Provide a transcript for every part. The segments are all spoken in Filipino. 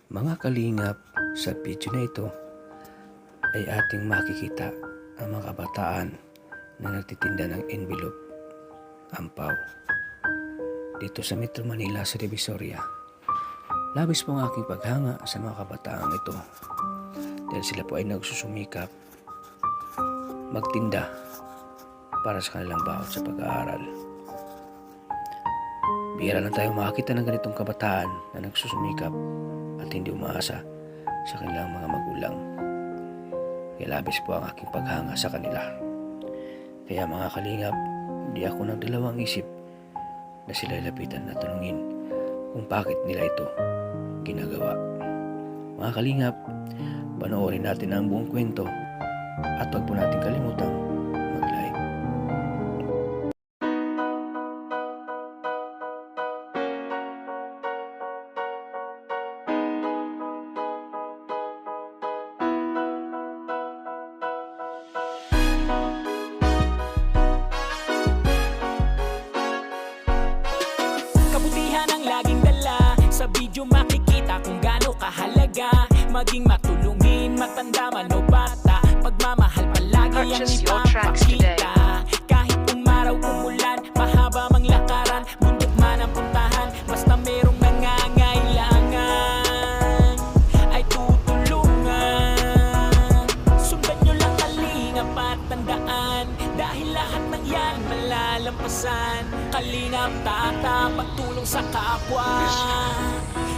Mga kalingap, sa video na ito ay ating makikita ang mga kabataan na nagtitinda ng envelope, ampaw, dito sa Metro Manila sa Divisoria. Labis po ang aking paghanga sa mga kabataang ito dahil sila po ay nagsusumikap magtinda para sa kanilang baon sa pag-aaral. Bihira lang tayo makakita ng ganitong kabataan na nagsusumikap at hindi umaasa sa kanilang mga magulang. Kaya labis po ang aking paghanga sa kanila. Kaya mga kalingap, hindi ako nagdalawang isip na sila lapitan na tanungin kung bakit nila ito ginagawa. Mga kalingap, panoorin natin ang buong kwento at huwag po natin kalimutang mag-like. Kabutihan ang laging dala. Sa video makikita kung gaano kahalaga maging matulungin, matanda man o bata. Pagmamahal palagi ang ipapakita. Kahit umaraw umulan, mahaba mang lakaran, bundok man ang puntahan, basta merong nangangailangan ay tutulungan. Sundan nyo lang kalingap at tandaan, dahil lahat ng yan malalampasan. Kalingap tata, pagtulong sa kapwa,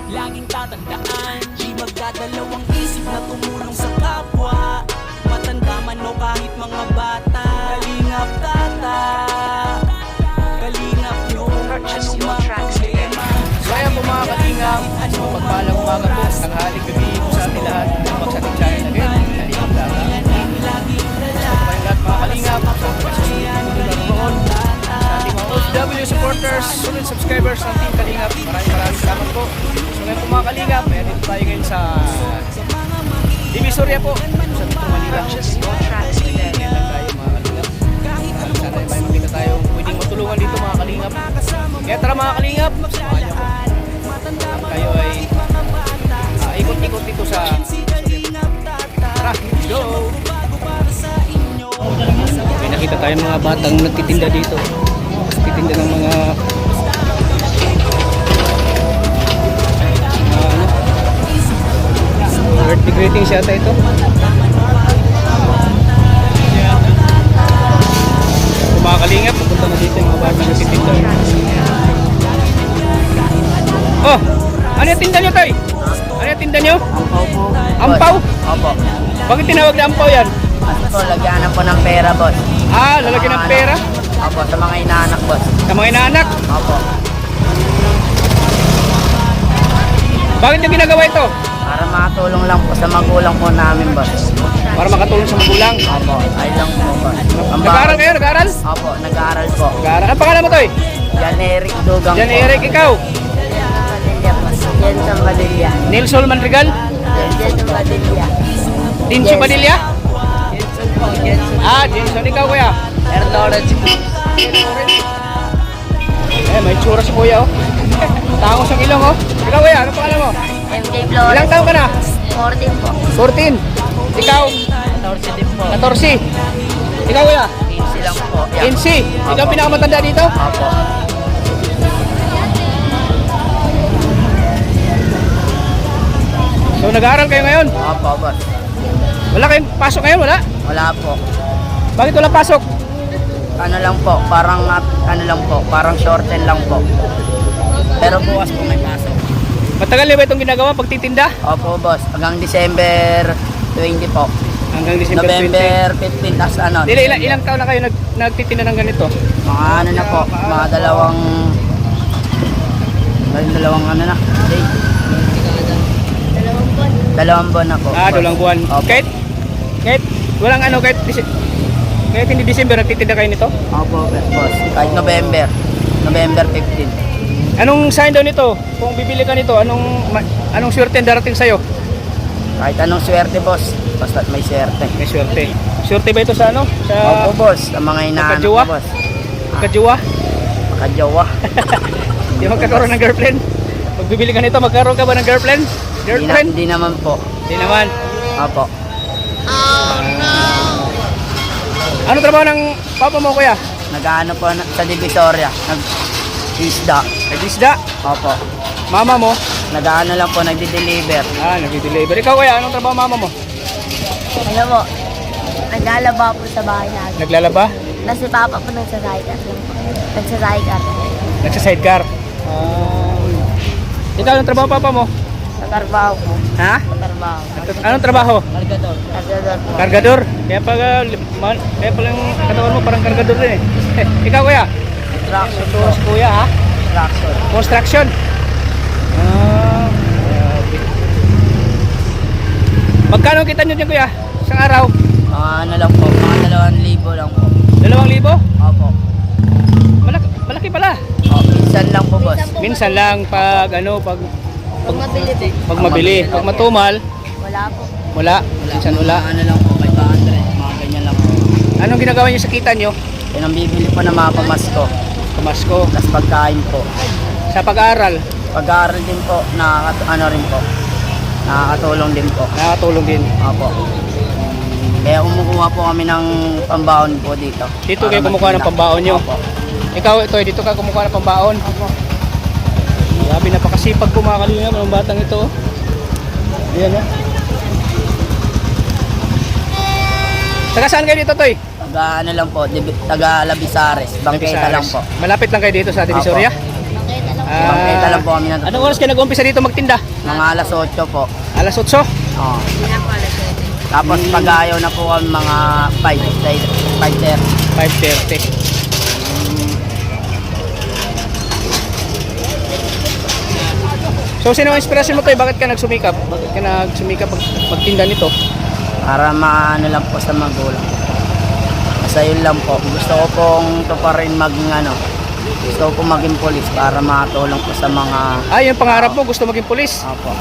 laging tatandaan, di magdadalawang isip na tumulong sa kapwa. Matanda man o kahit mga bata, kalingap tata, kalingap nyo, anumang problema. So ayan po mga kalingap, pagpalang umaga po, tanghaling gabi po sa ating lahat, magsating channel again, kalingap tata. So kayo lahat mga kalingap, sa naroon, sa ating mga OFW supporters, solid subscribers ng Team Kalingap, maraming salamat po. So ngayon po mga kalingap, ayan dito tayo ngayon sa Divisoria po, sa Metro Manila. Ayan lang tayo mga kalingap. Sana ay may makita tayo pwedeng matulungan dito mga kalingap. Kaya tara mga kalingap, samahan niyo po. Tayo ay ikot-ikot dito sa tara, let's go! May nakita tayong mga batang nagtitinda dito. Nagtitinda ng mga birthday greetings yata ito. Kung mga kalingap, pupunta na dito yung mga batang nagtitinda. Oh! Ano yung tinda nyo, Toy? Ano yung tinda nyo? Ampaw po. Ampaw? Opo. Bakit tinawag na ampaw yan? Ano po, lagyanan po ng pera, boss. Ah, lalagyan ng pera? Opo, sa mga inaanak, boss. Sa mga inaanak? Opo. Bakit nyo ginagawa ito? Para makatulong lang po sa magulang po namin, boss. Para makatulong sa magulang? Opo, ay lang po, boss. Nag-aaral kayo? Nag-aaral? Opo, nag-aaral po. Nag-aaral. Ang pangalan mo, Toy? Jan Eric Dugang Jan po. Eric, ikaw? Padilla, boss. Jenson Padilla. Nelson Manrigal? Jenson Padilla. Dincio Padilla? Jenson po, Jenson. Ah, Jason. Ikaw, kuya? Erlorage po. May tsura si kuya, oh. Tangos ang ilong, oh. Ikaw, kuya, anong pangalan mo? MJ Flores. Ilang taon ka na? 14 po. 14. Ikaw? 14 din po. 14. Ikaw, kuya? 15 lang po. Yeah. Insi. Ikaw Opo. pinakamatanda dito? Opo. So, nag-aaral kayo ngayon? Opo, boss. Wala kayong pasok ngayon? Wala? Wala po. Bakit wala pasok? Ano lang po, parang ano lang po, parang shorten lang po. Pero bukas po may pasok. Matagal na ba itong ginagawa pagtitinda? Opo, boss. Hanggang December 20 po. Hanggang December 20. November 15 tas ano. Ilang taon na kayo nagtitinda ng ganito? Mga ano na po, mga dalawang ano na. Day. Dalawang buwan na po. Ah, boss. dalawang buwan. Opo. Kahit walang ano, kahit hindi December nagtitinda kayo nito? Opo, boss. Kahit November 15. Anong sign daw nito? Kung bibili ka nito, anong swerte ang darating sa'yo? Kahit anong swerte, boss. Basta't may swerte. May swerte. Swerte ba ito sa ano? Sa Opo, boss. Ang mga inaanak Magkajowa? ko, boss. kajowa? Makajowa. Di magkakaroon ng girlfriend? Pag bibili ka nito, magkaroon ka ba ng girlfriend? Girlfriend? Hindi naman po. Hindi naman. Opo. Ano trabaho ng papa mo, kuya? Nag-ano po sa Divisoria. Nag-isda. Nag-isda. Opo. Mama mo? Nag-ano lang po, nagdi-deliver. Nag-deliver. Ikaw, kuya, anong trabaho mama mo? Ano po, naglalaba po sa bahay natin. Naglalaba? Nasi papa po nagsasaykat. Nagsasaykat. Nagsa-sidecar. Ikaw, anong trabaho papa mo? Tatarbaho po. Ha? Tatarbaho. Anong trabaho? Cargador. Tagador po. Kargador? Kaya pala yung katawan mo parang kargador rin eh. Ikaw, kuya? Traction po. Tapos, kuya, ha? Traction. Construction. Grabe. Magkano kita nyo dyan, kuya? Isang araw? Mga ano lang po, mga 2,000 lang po. 2,000? Opo. Malaki pala. Minsan lang po, boss. Minsan lang pag Pag mabili po. pag mabili. Pag matumal, Wala po. wala. Minsan wala. Mga ano lang po, 500. Mga ganyan lang po. Anong ginagawa nyo sa kita nyo? Yan ang bibili po ng mga pamasko. Pamasko. Tapos pagkain po. Sa pag-aaral, Pag-aaral din po, ano rin po. Nakakatulong din po. nakatulong din. Opo. Kaya kumukuha po kami ng pambaon po dito. Dito Para kayo kumukuha ng magtinda. pambaon nyo? Opo. Ikaw, ito, dito ka kumukuha ng pambaon? Opo. Grabe, napakasipag kumakalingap ng batang ito. Ayan, ha? Taga saan kayo dito, Toy? Taga ano lang po, taga Labisares. Bangketa lang po. Malapit lang kayo dito sa Divisoria? Makita lang po. Bangketa lang po kami na. Anong oras kayo nag-umpisa dito magtinda? Mga alas 8 po. Alas 8? Oo. Hindi na po alas 7. Tapos pag-ayaw na po kami mga 5:30. 5:30. So, sino ang inspirasyon mo, Toy? Bakit ka nagsumikap? Bakit ka nagsumikap magtinda nito? Para maano lang po sa magulang. Basta yun lang po. Gusto ko pong tuparin gusto ko pong maging polis para makatulong po sa mga... Yung pangarap mo, gusto maging pulis. Opo.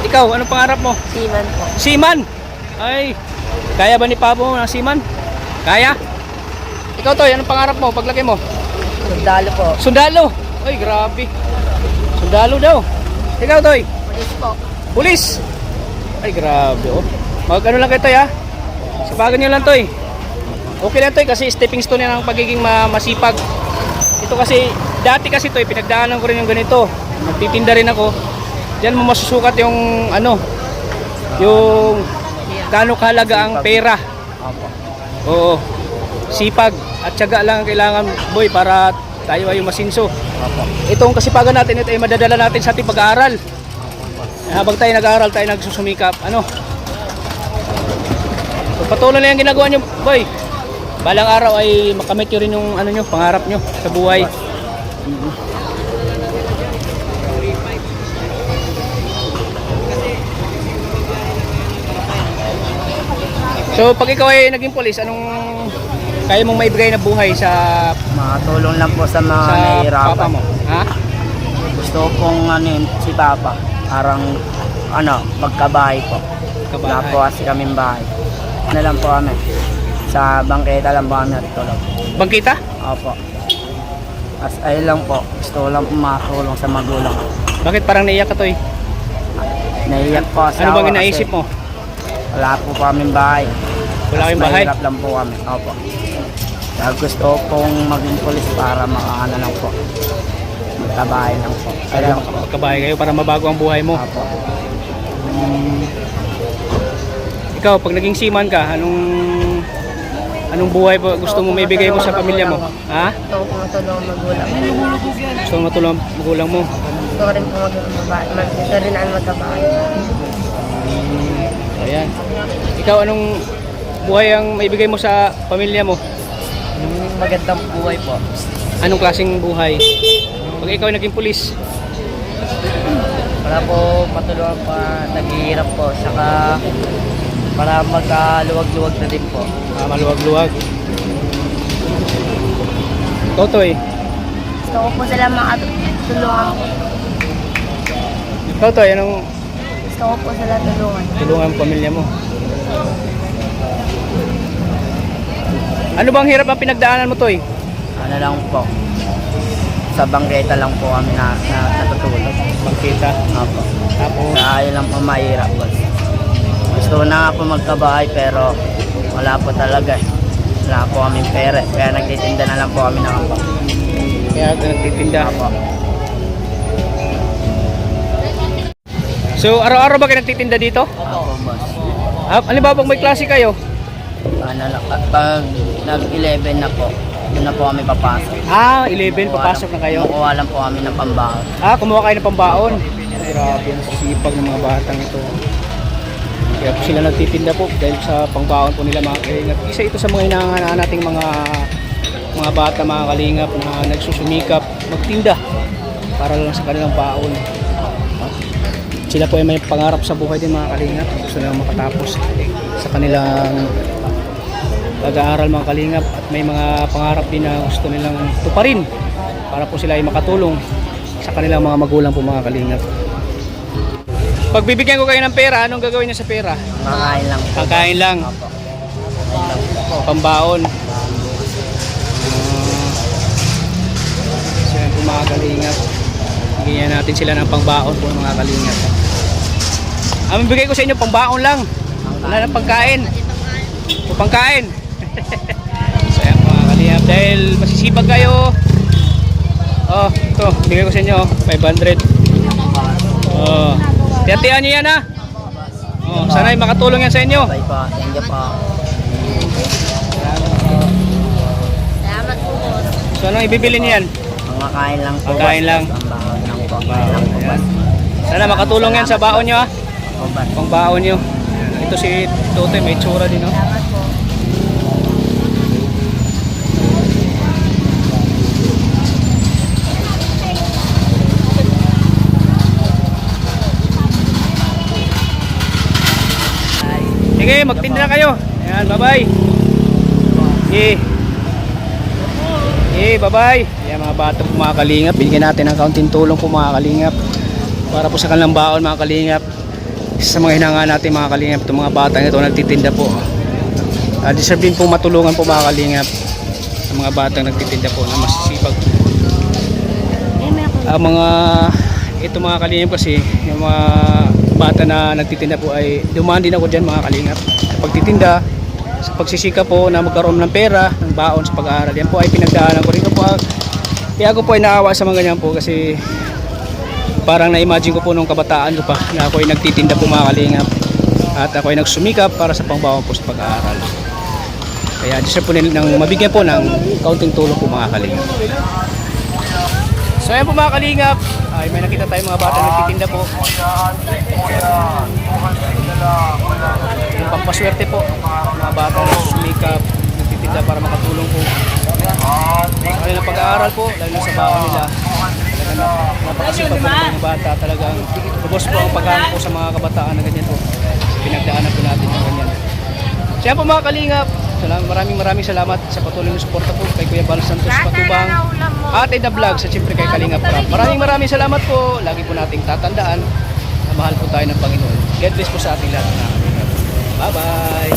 Ikaw, anong pangarap mo? Siman po. Seaman! Ay, kaya ba ni Papa mo ng seaman? Kaya? Ikaw, Toy, anong pangarap mo paglaki mo? Sundalo po. Sundalo! Ay, grabe. Sundalo daw. Ikaw, Toy? Police po. Pulis! Ay, grabe, oh. Mag-ano lang kayo, Toy, ha? Sipagan nyo lang, Toy. Okay lang, Toy, kasi stepping stone yan ang pagiging masipag. Ito kasi, dati kasi, Toy, pinagdaanan ko rin yung ganito. Nagtitinda rin ako. Diyan mo masusukat yung, yung gaano kahalaga ang pera. Opo. Oo. Sipag at tiyaga lang ang kailangan, boy, para tayo ay masinso. Opo. Itong kasipagan natin, ito ay madadala natin sa ating pag-aaral. Habang tayo nag-aaral, tayo nagsusumikap. So, patuloy na yung ginagawa nyo, boy. Balang araw ay makamit nyo rin yung pangarap nyo sa buhay. So, pag ikaw ay naging polis, anong kaya mong maibigay na buhay sa Makatulong lang po sa mga papa nahihirapan. mo? Ha? Gusto ko pong si Papa. Parang magkabahay po. Wala po Kabahay. kasi kaming bahay. Ano lang po kami. Sa bangketa lang po kami natutulog. Bangkita? Opo. As ayun lang po. Gusto ko lang po makatulong sa magulang. Bakit parang naiyak ka, Toy? Naiyak po kasi Ano ako bang inaisip kasi mo? Wala po kaming bahay. Wala kayong Mas bahay? mahirap lang po kami. Opo. Kaya gusto ko pong maging polis para makaano lang po. Magkabahay lang po. Para Ayun lang po. magkabahay kayo para mabago ang buhay mo. Opo. Ikaw, pag naging seaman ka, anong buhay pa gusto mo maibigay mo sa pamilya mo? Ha? Gusto ko po matulong ang magulang. Gusto mo matulong ang magulang mo? Gusto ko rin po gusto rin ang magkabahay. Ayan. Ikaw, anong buhay ang maibigay mo sa pamilya mo? Magandang buhay po. Anong klaseng buhay? Pag ikaw ay naging pulis, Para po matulungan pa naghihirap po. Saka para magkaluwag-luwag na din po. maluwag-luwag. Totoy, Gusto ko po sila makatulungan po. Totoy, anong Gusto ko po sila tulungan. tulungan ang pamilya mo? Ano bang hirap ang pinagdaanan mo, Toy? Ano lang po. Sa bangketa lang po kami natutulog. Bangkita. Opo. Tapos, Kaya tayo lang po mahirap, boss. Gusto ko na nga po magkabahay pero wala po talaga eh. Wala po kaming pera, kaya nagtitinda na lang po kami ng ambak. Kaya nagtitinda. Opo. So, araw-araw ba kayo nagtitinda dito? Opo, boss. Ano ba pag may klase kayo? Ano lang, pag nag-11 na po, doon na po kami papasok. 11, papasok na kayo. Kukuha lang po kami ng pambaon. Kumuha kayo ng pambaon. Grabe, ang sisipag ng mga batang ito. Kaya po sila nagtitinda po dahil sa pangbaon po nila mga kalingap. Isa ito sa mga hinahangaan nating mga bata, mga kalingap na nagsusumikap magtinda para lang sa kanilang baon. Sila po ay may pangarap sa buhay din, mga kalingap. Gusto nilang makatapos sa kanilang pag-aaral, mga kalingap, at may mga pangarap din na gusto nilang tuparin para po sila ay makatulong sa kanilang mga magulang po, mga kalingap. Pag bibigyan ko kayo ng pera, anong gagawin niyo sa pera? Makain lang po. Pagkain lang. Opo. Makain lang po. Pambaon. Sila po, mga kalingap. Bigyan natin sila ng pangbaon po, mga kalingap. Ang bigay ko sa inyo pangbaon lang. Wala na pagkain. O pangkain. So yan, mga kalingap, dahil masisipag kayo. Ito, bigay ko sa inyo 500. Tiyatihan nyo yan, ha. Sana ay makatulong yan sa inyo. Bye po. Thank you po. Salamat po, boss. So ano ibibili niyo yan? Makain lang po. Pagkain lang. Pambaon lang po. Pambaon lang po, boss. Sana makatulong yan sa baon nyo, ha. Opo, boss. Pang baon nyo. Ito si Tote, may tsura din, no. Salamat po. Sige, magtinda na kayo. Ayan, bye-bye. Bye-bye. Ayan, mga bata po, mga kalingap. Binigyan natin ng kaunting tulong po, mga kalingap. Para po sa kanilang baon, mga kalingap. Sa mga hinanga natin, mga kalingap. Itong mga batang ito nagtitinda po. Deserve din po matulungan po, mga kalingap. Sa mga batang nagtitinda po na masisipag. Ang mga ito, mga kalingap, kasi yung mga bata na nagtitinda po ay dumaan din ako dyan, mga kalingap. Sa pagtitinda, sa pagsisika po na magkaroon ng pera, ng baon sa pag-aaral. Yan po ay pinagdaanan ko rin po. Kaya ako po ay naawa sa mga ganyan po kasi parang na-imagine ko po nung kabataan ko pa na ako ay nagtitinda po, mga kalingap. At ako ay nagsumikap para sa pangbaon po sa pag-aaral. Kaya deserve po nang mabigyan po ng kaunting tulong po, mga kalingap. So ayan po, mga kalingap, ay may nakita tayong mga bata nagtitinda po. Yung pampaswerte po, mga bata na sumikap, nagtitinda para makatulong po sa kanilang pag-aaral po, lalo na sa baon nila. Napakasipag po ng mga bata, talagang lubos po ang paghanga po sa mga kabataan na ganyan po. Pinagdaanan po natin ng ganyan. So yan po, mga kalingap, maraming salamat sa patuloy na suporta po kay Kuya Bal Santos Patubang at The Vlog, sa siyempre kay Kalingap Rap. Maraming salamat po. Lagi po nating tatandaan na mahal po tayo ng Panginoon. God bless po sa ating lahat. Bye bye.